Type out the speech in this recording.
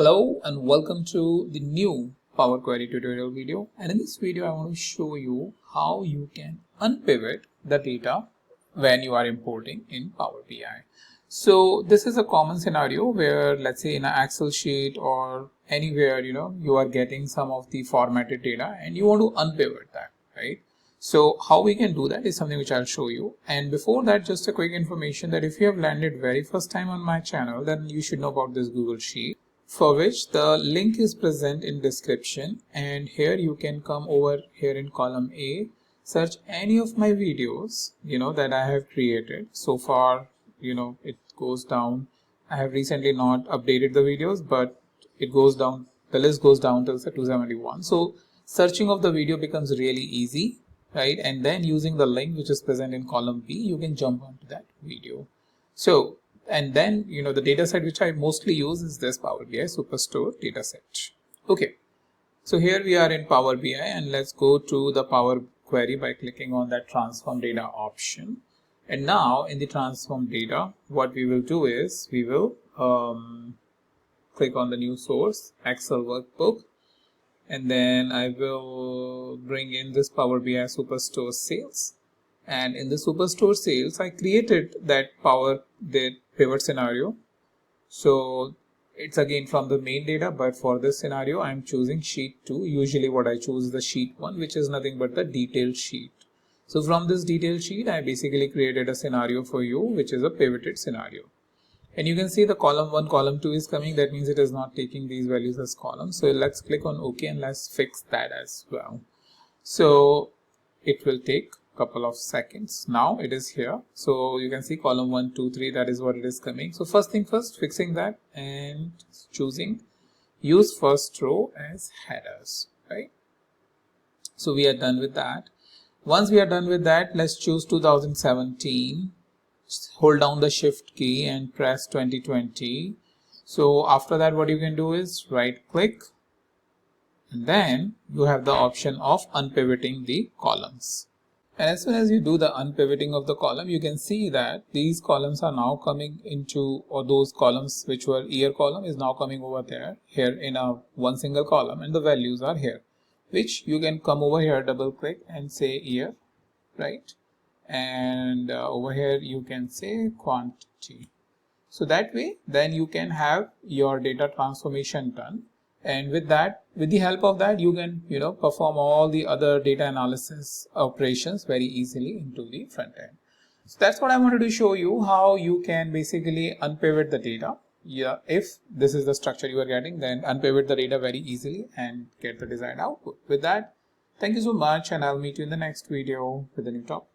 Hello and welcome to the new Power Query tutorial video, and in this video I want to show you how you can unpivot the data when you are importing in Power BI. So this is a common scenario where, let's say, in an Excel sheet or anywhere, you are getting some of the formatted data and you want to unpivot that, right? So how we can do that is something which I'll show you. And before that, just a quick information that if you have landed very first time on my channel, then you should know about this Google Sheet, for which the link is present in description, and here you can come over here in column A, search any of my videos that I have created so far. It goes down. I have recently not updated the videos, but it goes down, the list goes down till 271. So searching of the video becomes really easy, right? And then using the link which is present in column B, you can jump onto that video. So and then the dataset which I mostly use is this Power BI Superstore dataset. Okay, so here we are in Power BI, and let's go to the Power Query by clicking on that transform data option. And now in the transform data, what we will do is we will click on the new source Excel workbook, and then I will bring in this Power BI Superstore sales. And in the Superstore sales, I created that the pivot scenario. So it's again from the main data, but for this scenario, I'm choosing sheet 2. Usually what I choose is the sheet 1, which is nothing but the detailed sheet. So from this detailed sheet, I basically created a scenario for you, which is a pivoted scenario. And you can see the column 1, column 2 is coming. That means it is not taking these values as columns. So let's click on OK and let's fix that as well. So it will take couple of seconds. Now it is here, so you can see column 1, 2, 3, that is what it is coming. So first thing first, fixing that and choosing use first row as headers, right? So we are done with that. Once we are done with that, let's choose 2017, hold down the shift key and press 2020. So after that, what you can do is right click, and then you have the option of unpivoting the columns. And as soon as you do the unpivoting of the column, you can see that these columns are now coming into, or those columns which were year column is now coming over there, here in a one single column, and the values are here, which you can come over here, double click and say year, right? And over here you can say quantity. So that way, then you can have your data transformation done. And with that, with the help of that, you can perform all the other data analysis operations very easily into the front end. So that's what I wanted to show you, how you can basically unpivot the data. Yeah, if this is the structure you are getting, then unpivot the data very easily and get the desired output. With that, thank you so much, and I'll meet you in the next video with a new topic.